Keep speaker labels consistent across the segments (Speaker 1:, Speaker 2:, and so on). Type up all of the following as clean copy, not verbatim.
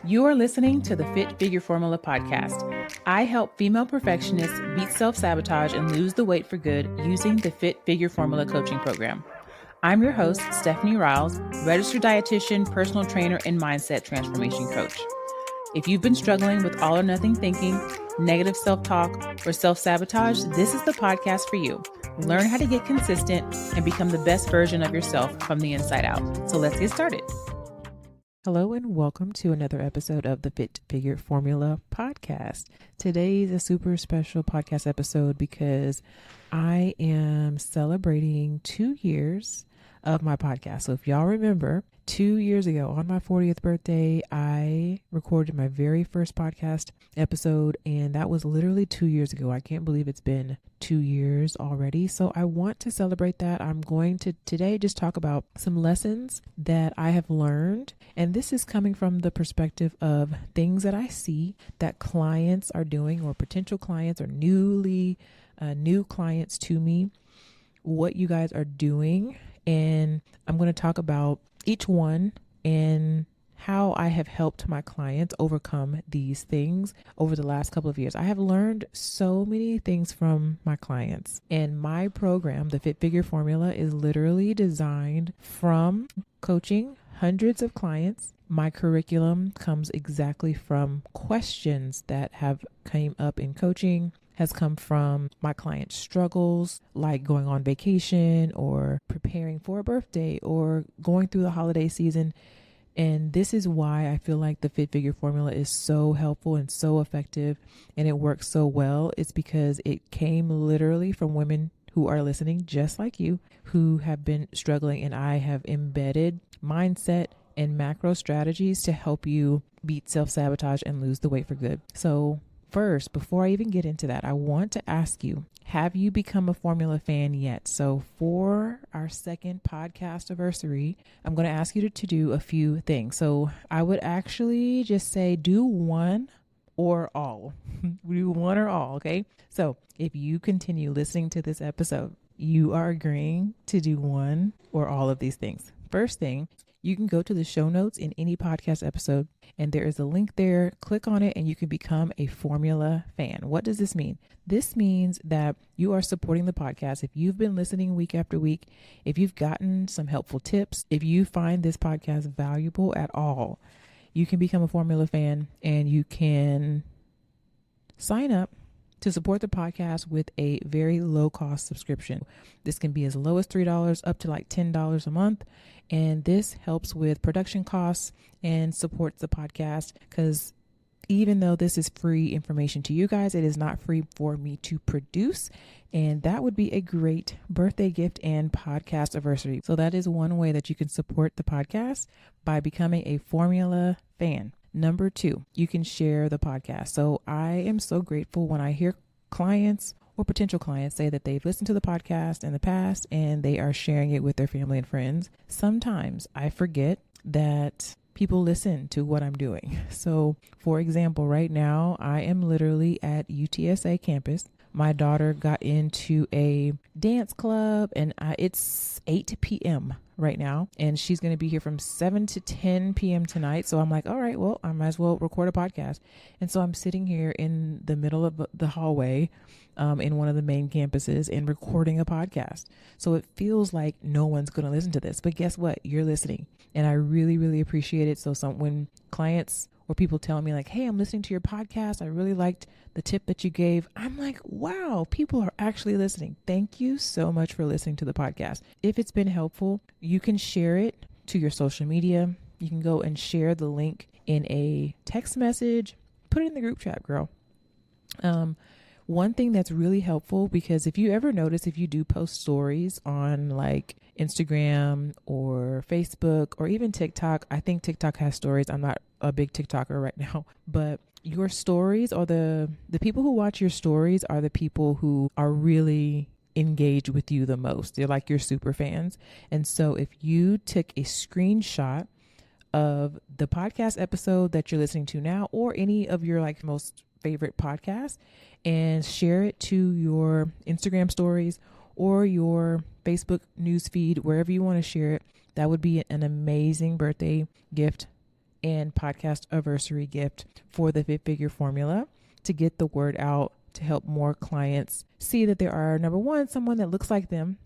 Speaker 1: You are listening to the Fit Figure Formula podcast. I help female perfectionists beat self-sabotage and lose the weight for good using the Fit Figure Formula coaching program. I'm your host, Stephanie Riles, registered dietitian, personal trainer, and mindset transformation coach. If you've been struggling with all or nothing thinking, negative self-talk, or self-sabotage, this is the podcast for you. Learn how to get consistent and become the best version of yourself from the inside out. So let's get started. Hello and welcome to another episode of the Fit Figure Formula podcast. Today's a super special podcast episode because I am celebrating 2 years of my podcast. So if y'all remember, 2 years ago on my 40th birthday, I recorded my very first podcast episode, and that was literally 2 years ago. I can't believe it's been 2 years already. So I want to celebrate that. I'm going to today just talk about some lessons that I have learned. And this is coming from the perspective of things that I see that clients are doing, or potential clients, or new clients to me, what you guys are doing. And I'm going to talk about each one and how I have helped my clients overcome these things over the last couple of years. I have learned so many things from my clients, and my program, the Fit Figure Formula, is literally designed from coaching hundreds of clients. My curriculum comes exactly from questions that have came up in coaching, has come from my clients' struggles, like going on vacation or preparing for a birthday or going through the holiday season. And this is why I feel like the Fit Figure Formula is so helpful and so effective, and it works so well. It's because it came literally from women who are listening, just like you, who have been struggling, and I have embedded mindset and macro strategies to help you beat self-sabotage and lose the weight for good. So first, before I even get into that, I want to ask you, have you become a formula fan yet? So for our second podcast anniversary, I'm going to ask you to do a few things. So I would actually just say do one or all. Do one or all, okay? So if you continue listening to this episode, you are agreeing to do one or all of these things. First thing, you can go to the show notes in any podcast episode, and there is a link there. Click on it and you can become a formula fan. What does this mean? This means that you are supporting the podcast. If you've been listening week after week, if you've gotten some helpful tips, if you find this podcast valuable at all, you can become a formula fan and you can sign up to support the podcast with a very low cost subscription. This can be as low as $3 up to like $10 a month. And this helps with production costs and supports the podcast, because even though this is free information to you guys, it is not free for me to produce. And that would be a great birthday gift and podcast anniversary. So that is one way that you can support the podcast, by becoming a formula fan. Number 2, you can share the podcast. So I am so grateful when I hear clients or potential clients say that they've listened to the podcast in the past and they are sharing it with their family and friends. Sometimes I forget that people listen to what I'm doing. So for example, right now I am literally at UTSA campus. My daughter got into a dance club, and it's 8 p.m. right now, and she's going to be here from 7 to 10 p.m. tonight. So I'm like, all right, well, I might as well record a podcast. And so I'm sitting here in the middle of the hallway in one of the main campuses and recording a podcast. So it feels like no one's going to listen to this, but guess what? You're listening. And I really, really appreciate it. So when clients or people tell me like, hey, I'm listening to your podcast, I really liked the tip that you gave, I'm like, wow, people are actually listening. Thank you so much for listening to the podcast. If it's been helpful, you can share it to your social media. You can go and share the link in a text message, put it in the group chat, girl. One thing that's really helpful, because if you ever notice, if you do post stories on like Instagram or Facebook or even TikTok, I think TikTok has stories. I'm not a big TikToker right now, but your stories, or the people who watch your stories are the people who are really engaged with you the most. They're like your super fans. And so if you took a screenshot of the podcast episode that you're listening to now, or any of your like most favorite podcasts, and share it to your Instagram stories or your Facebook news feed, wherever you want to share it, that would be an amazing birthday gift and podcast anniversary gift for the Fit Figure Formula to get the word out, to help more clients see that there are, number one, someone that looks like them,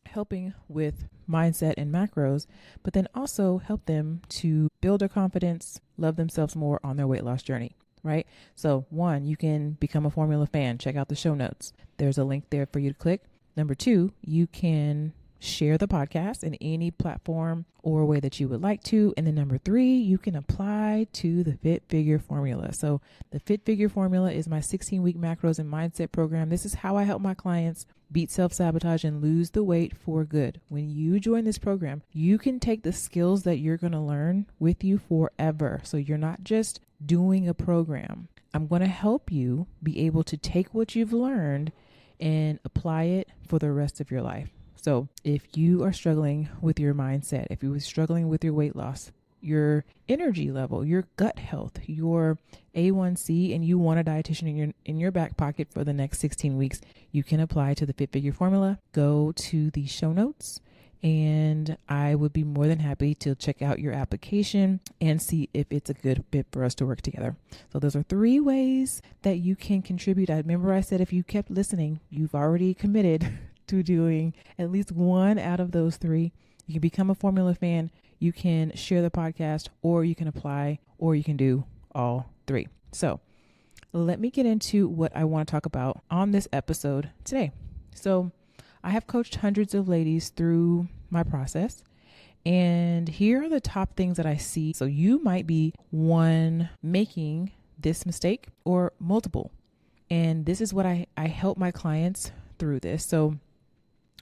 Speaker 1: helping with mindset and macros, but then also help them to build their confidence, love themselves more on their weight loss journey, right? So one, you can become a formula fan. Check out the show notes. There's a link there for you to click. Number two, you can share the podcast in any platform or way that you would like to. And then number three, you can apply to the Fit Figure Formula. So the Fit Figure Formula is my 16-week macros and mindset program. This is how I help my clients beat self-sabotage and lose the weight for good. When you join this program, you can take the skills that you're going to learn with you forever. So you're not just doing a program. I'm going to help you be able to take what you've learned and apply it for the rest of your life. So if you are struggling with your mindset, if you're struggling with your weight loss, your energy level, your gut health, your A1C, and you want a dietitian in your back pocket for the next 16 weeks, you can apply to the Fit Figure Formula. Go to the show notes, and I would be more than happy to check out your application and see if it's a good fit for us to work together. So those are 3 ways that you can contribute. I remember I said if you kept listening, you've already committed to doing at least one out of those 3. You can become a formula fan, you can share the podcast, or you can apply, or you can do all 3. So let me get into what I want to talk about on this episode today. So I have coached hundreds of ladies through my process, and here are the top things that I see. So you might be one making this mistake or multiple, and this is what I help my clients through this. So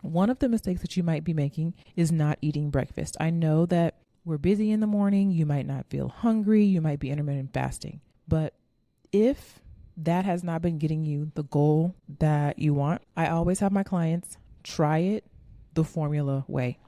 Speaker 1: one of the mistakes that you might be making is not eating breakfast. I know that we're busy in the morning. You might not feel hungry. You might be intermittent fasting. But if that has not been getting you the goal that you want, I always have my clients try it the formula way.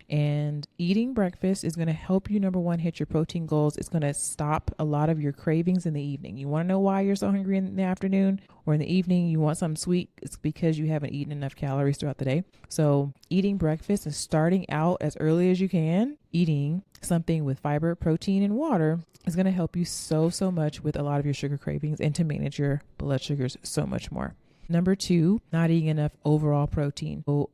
Speaker 1: And eating breakfast is going to help you, number one, hit your protein goals. It's going to stop a lot of your cravings in the evening. You want to know why you're so hungry in the afternoon or in the evening? You want something sweet. It's because you haven't eaten enough calories throughout the day. So eating breakfast and starting out as early as you can, eating something with fiber, protein, and water is going to help you so much with a lot of your sugar cravings and to manage your blood sugars so much more. Number 2, not eating enough overall protein. So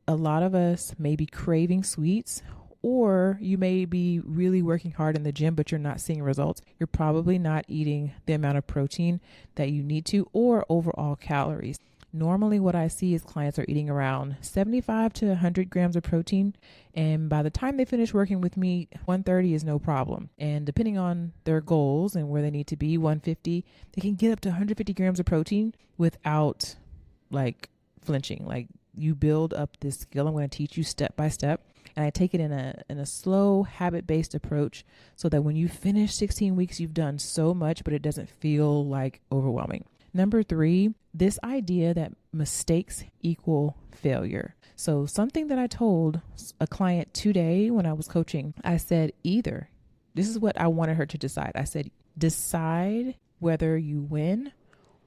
Speaker 1: a lot of us may be craving sweets, or you may be really working hard in the gym, but you're not seeing results. You're probably not eating the amount of protein that you need to, or overall calories. Normally what I see is clients are eating around 75 to 100 grams of protein. And by the time they finish working with me, 130 is no problem. And depending on their goals and where they need to be, 150, they can get up to 150 grams of protein without flinching. You build up this skill. I'm going to teach you step by step. And I take it in a slow, habit-based approach so that when you finish 16 weeks, you've done so much, but it doesn't feel like overwhelming. Number 3, this idea that mistakes equal failure. So something that I told a client today when I was coaching, I said this is what I wanted her to decide. I said, decide whether you win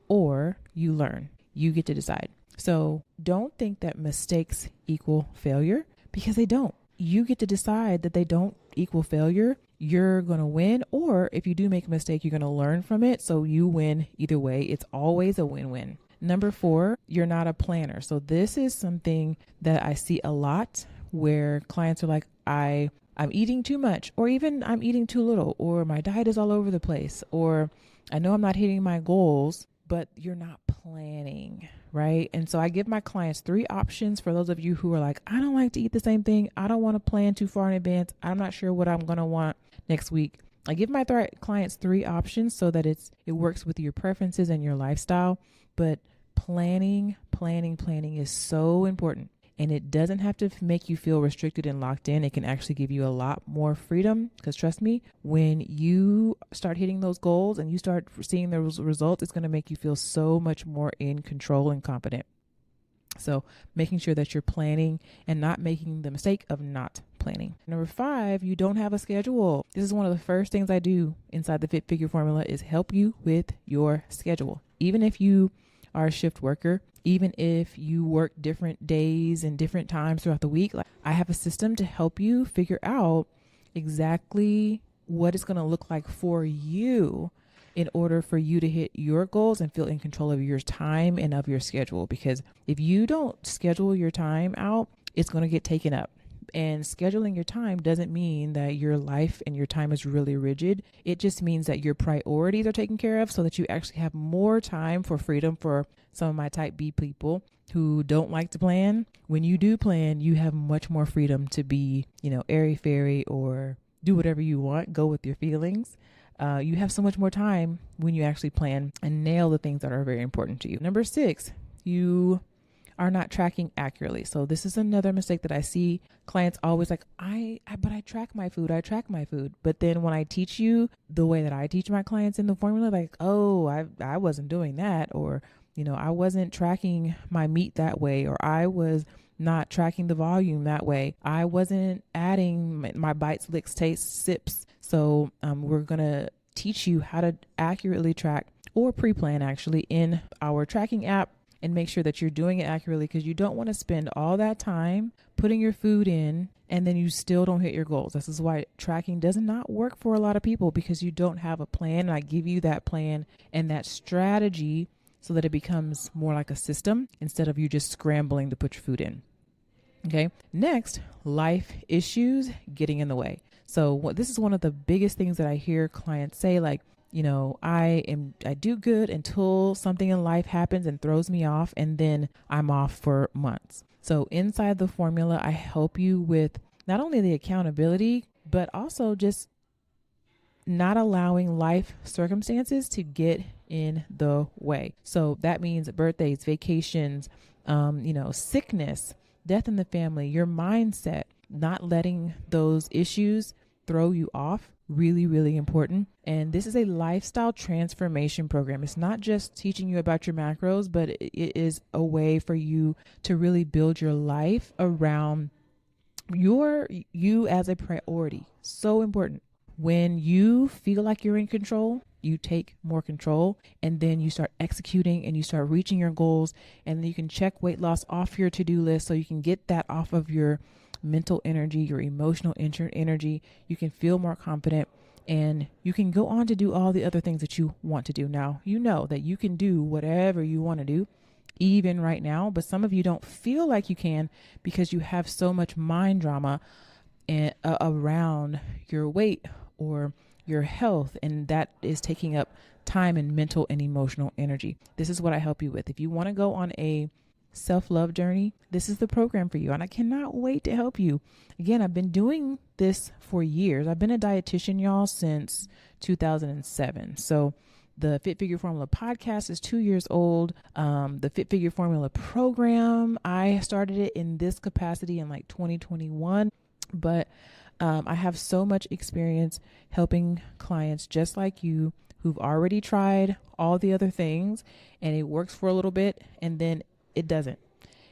Speaker 1: or you learn. You get to decide. So don't think that mistakes equal failure, because they don't. You get to decide that they don't equal failure. You're going to win, or if you do make a mistake, you're going to learn from it. So you win either way. It's always a win-win. Number 4, you're not a planner. So this is something that I see a lot where clients are like, I'm eating too much, or even I'm eating too little, or my diet is all over the place, or I know I'm not hitting my goals, but you're not planning, right? And so I give my clients 3 options for those of you who are like, I don't like to eat the same thing. I don't want to plan too far in advance. I'm not sure what I'm going to want next week. I give my clients 3 options so that it works with your preferences and your lifestyle. But planning is so important. And it doesn't have to make you feel restricted and locked in. It can actually give you a lot more freedom, because trust me, when you start hitting those goals and you start seeing those results, it's going to make you feel so much more in control and confident. So making sure that you're planning and not making the mistake of not planning. Number 5, you don't have a schedule. This is one of the first things I do inside the Fit Figure Formula is help you with your schedule. Even if you are a shift worker, even if you work different days and different times throughout the week, I have a system to help you figure out exactly what it's going to look like for you in order for you to hit your goals and feel in control of your time and of your schedule. Because if you don't schedule your time out, it's going to get taken up. And scheduling your time doesn't mean that your life and your time is really rigid. It just means that your priorities are taken care of so that you actually have more time for freedom. For some of my type B people who don't like to plan, when you do plan, you have much more freedom to be, airy-fairy or do whatever you want, go with your feelings. You have so much more time when you actually plan and nail the things that are very important to you. Number 6, you are not tracking accurately. So this is another mistake that I see clients always like, but I track my food. But then when I teach you the way that I teach my clients in the formula, like, oh, I wasn't doing that. Or, I wasn't tracking my meat that way, or I was not tracking the volume that way. I wasn't adding my bites, licks, tastes, sips. So we're going to teach you how to accurately track or pre-plan actually in our tracking app, and make sure that you're doing it accurately, because you don't want to spend all that time putting your food in and then you still don't hit your goals. This is why tracking does not work for a lot of people, because you don't have a plan. And I give you that plan and that strategy so that it becomes more like a system instead of you just scrambling to put your food in. Okay. Next, life issues getting in the way. So this is one of the biggest things that I hear clients say, like, I do good until something in life happens and throws me off, and then I'm off for months. So inside the formula, I help you with not only the accountability, but also just not allowing life circumstances to get in the way. So that means birthdays, vacations, sickness, death in the family, your mindset, not letting those issues throw you off. Really, really important. And this is a lifestyle transformation program. It's not just teaching you about your macros, but it is a way for you to really build your life around you as a priority. So important. When you feel like you're in control, you take more control, and then you start executing and you start reaching your goals, and then you can check weight loss off your to-do list so you can get that off of your mental energy, your emotional energy. You can feel more confident, and you can go on to do all the other things that you want to do. Now, you know that you can do whatever you want to do, even right now, but some of you don't feel like you can because you have so much mind drama around your weight or your health, and that is taking up time and mental and emotional energy. This is what I help you with. If you want to go on a self-love journey, this is the program for you, and I cannot wait to help you. Again, I've been doing this for years. I've been a dietitian, y'all, since 2007. So the Fit Figure Formula podcast is 2 years old. The Fit Figure Formula program, I started it in this capacity in like 2021, but I have so much experience helping clients just like you who've already tried all the other things and it works for a little bit and then it doesn't.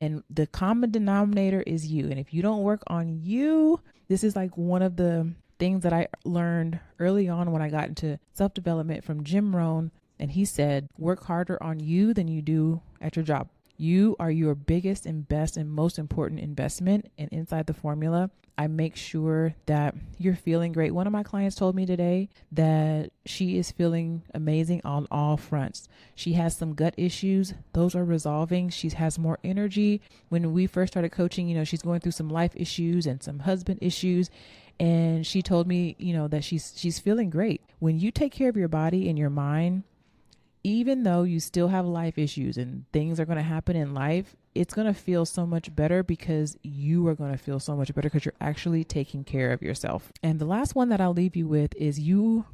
Speaker 1: And the common denominator is you. And if you don't work on you, this is like one of the things that I learned early on when I got into self-development from Jim Rohn. And he said, work harder on you than you do at your job. You are your biggest and best and most important investment. And inside the formula, I make sure that you're feeling great. One of my clients told me today that she is feeling amazing on all fronts. She has some gut issues. Those are resolving. She has more energy. When we first started coaching, she's going through some life issues and some husband issues. And she told me, that she's feeling great. When you take care of your body and your mind, even though you still have life issues and things are going to happen in life, it's going to feel so much better because you are going to feel so much better because you're actually taking care of yourself. And the last one that I'll leave you with is you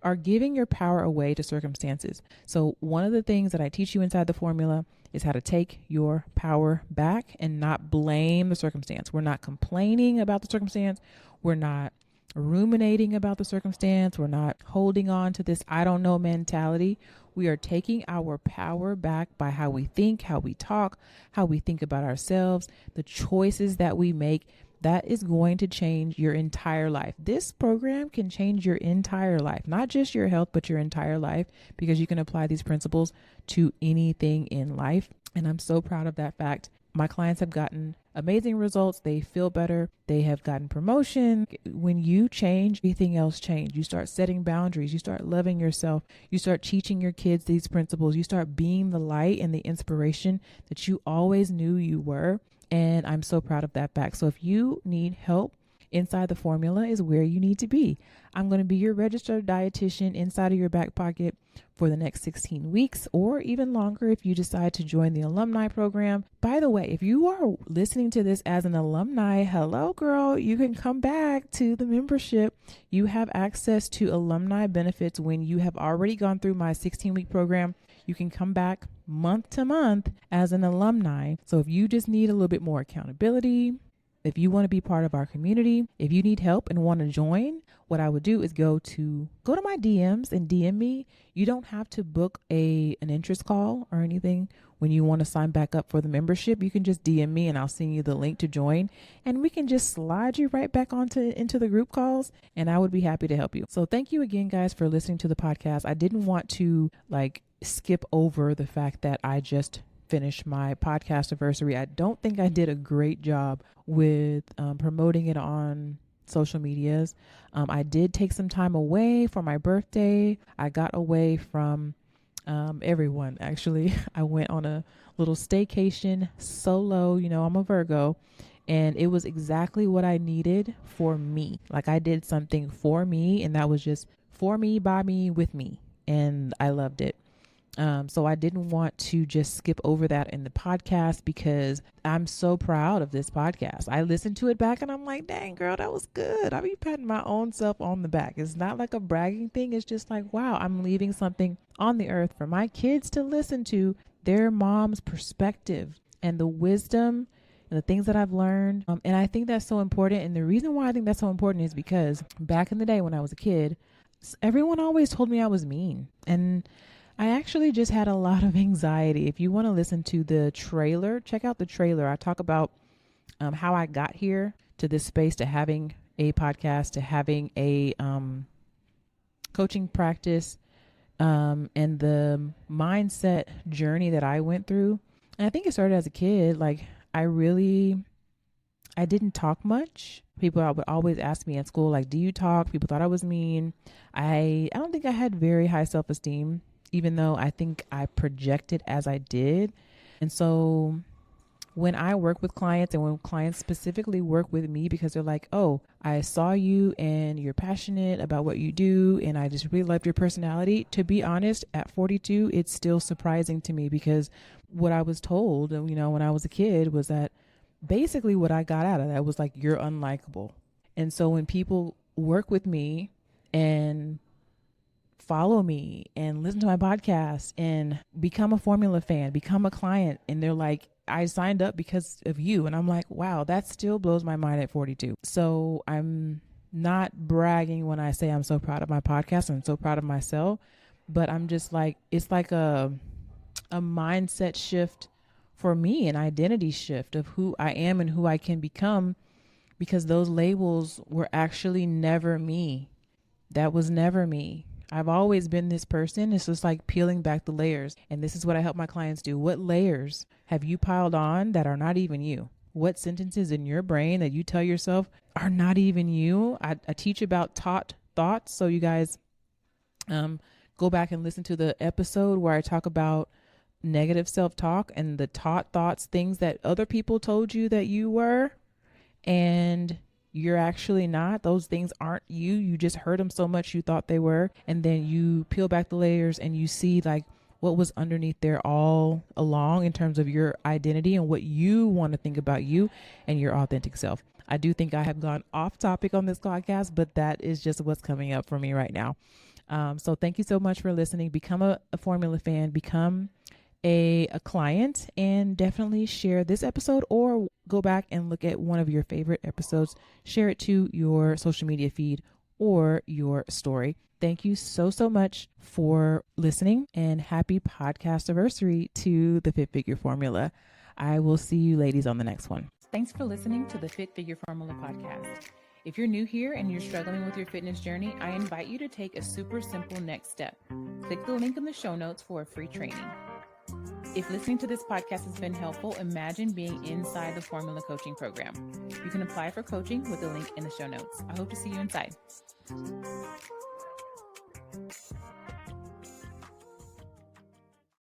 Speaker 1: are giving your power away to circumstances. So one of the things that I teach you inside the formula is how to take your power back and not blame the circumstance. We're not complaining about the circumstance. We're not ruminating about the circumstance. We're not holding on to this I don't know mentality. We are taking our power back by how we think, how we talk, how we think about ourselves, the choices that we make. That is going to change your entire life. This program can change your entire life, not just your health, but your entire life, because you can apply these principles to anything in life. And I'm so proud of that fact. My clients have gotten amazing results. They feel better. They have gotten promotion. When you change, everything else changes. You start setting boundaries. You start loving yourself. You start teaching your kids these principles. You start being the light and the inspiration that you always knew you were. And I'm so proud of that fact. So if you need help, Inside the Formula is where you need to be. I'm going to be your registered dietitian inside of your back pocket for the next 16 weeks or even longer if you decide to join the alumni program. By the way, if you are listening to this as an alumni, hello girl, you can come back to the membership. You have access to alumni benefits when you have already gone through my 16-week program. You can come back month to month as an alumni. So if you just need a little bit more accountability, if you want to be part of our community, if you need help and want to join, what I would do is go to my DMs and DM me. You don't have to book an interest call or anything when you want to sign back up for the membership. You can just DM me and I'll send you the link to join, and we can just slide you right back into the group calls, and I would be happy to help you. So thank you again, guys, for listening to the podcast. I didn't want to skip over the fact that I just finished my podcast anniversary. I don't think I did a great job with promoting it on social medias. I did take some time away for my birthday. I got away from everyone, actually. I went on a little staycation solo. I'm a Virgo, and it was exactly what I needed for me. I did something for me, and that was just for me, by me, with me. And I loved it. So I didn't want to just skip over that in the podcast because I'm so proud of this podcast. I listened to it back and I'm like, dang girl, that was good. I be patting my own self on the back. It's not like a bragging thing. It's just like, wow, I'm leaving something on the earth for my kids to listen to, their mom's perspective and the wisdom and the things that I've learned. And I think that's so important. And the reason why I think that's so important is because back in the day when I was a kid, everyone always told me I was mean. And I actually just had a lot of anxiety. If you want to listen to the trailer, check out the trailer. I talk about how I got here to this space, to having a podcast, to having a coaching practice, and the mindset journey that I went through. And I think it started as a kid. I didn't talk much. People would always ask me at school, do you talk? People thought I was mean. I don't think I had very high self-esteem, even though I think I projected as I did. And so when I work with clients, and when clients specifically work with me because they're like, oh, I saw you and you're passionate about what you do, and I just really loved your personality. To be honest, at 42, it's still surprising to me because what I was told, when I was a kid, was that basically what I got out of that was you're unlikable. And so when people work with me and follow me and listen to my podcast and become a Formula fan, become a client, and they're like, I signed up because of you. And I'm like, wow, that still blows my mind at 42. So I'm not bragging when I say I'm so proud of my podcast. I'm so proud of myself, but I'm just it's like a mindset shift for me, an identity shift of who I am and who I can become, because those labels were actually never me. That was never me. I've always been this person. It's just peeling back the layers. And this is what I help my clients do. What layers have you piled on that are not even you? What sentences in your brain that you tell yourself are not even you? I teach about taught thoughts. So you guys go back and listen to the episode where I talk about negative self-talk and the taught thoughts, things that other people told you that you were, and you're actually not. Those things aren't you. You just heard them so much you thought they were. And then you peel back the layers and you see what was underneath there all along in terms of your identity and what you want to think about you and your authentic self. I do think I have gone off topic on this podcast, but that is just what's coming up for me right now. So thank you so much for listening. Become a Formula fan, become a client, and definitely share this episode or go back and look at one of your favorite episodes. Share it to your social media feed or your story. Thank you so much for listening, and happy podcast anniversary to the Fit Figure Formula. I will see you ladies on the next one. Thanks for listening to the Fit Figure Formula podcast. If you're new here and you're struggling with your fitness journey, I invite you to take a super simple next step. Click the link in the show notes for a free training. If listening to this podcast has been helpful, imagine being inside the Formula Coaching Program. You can apply for coaching with the link in the show notes. I hope to see you inside.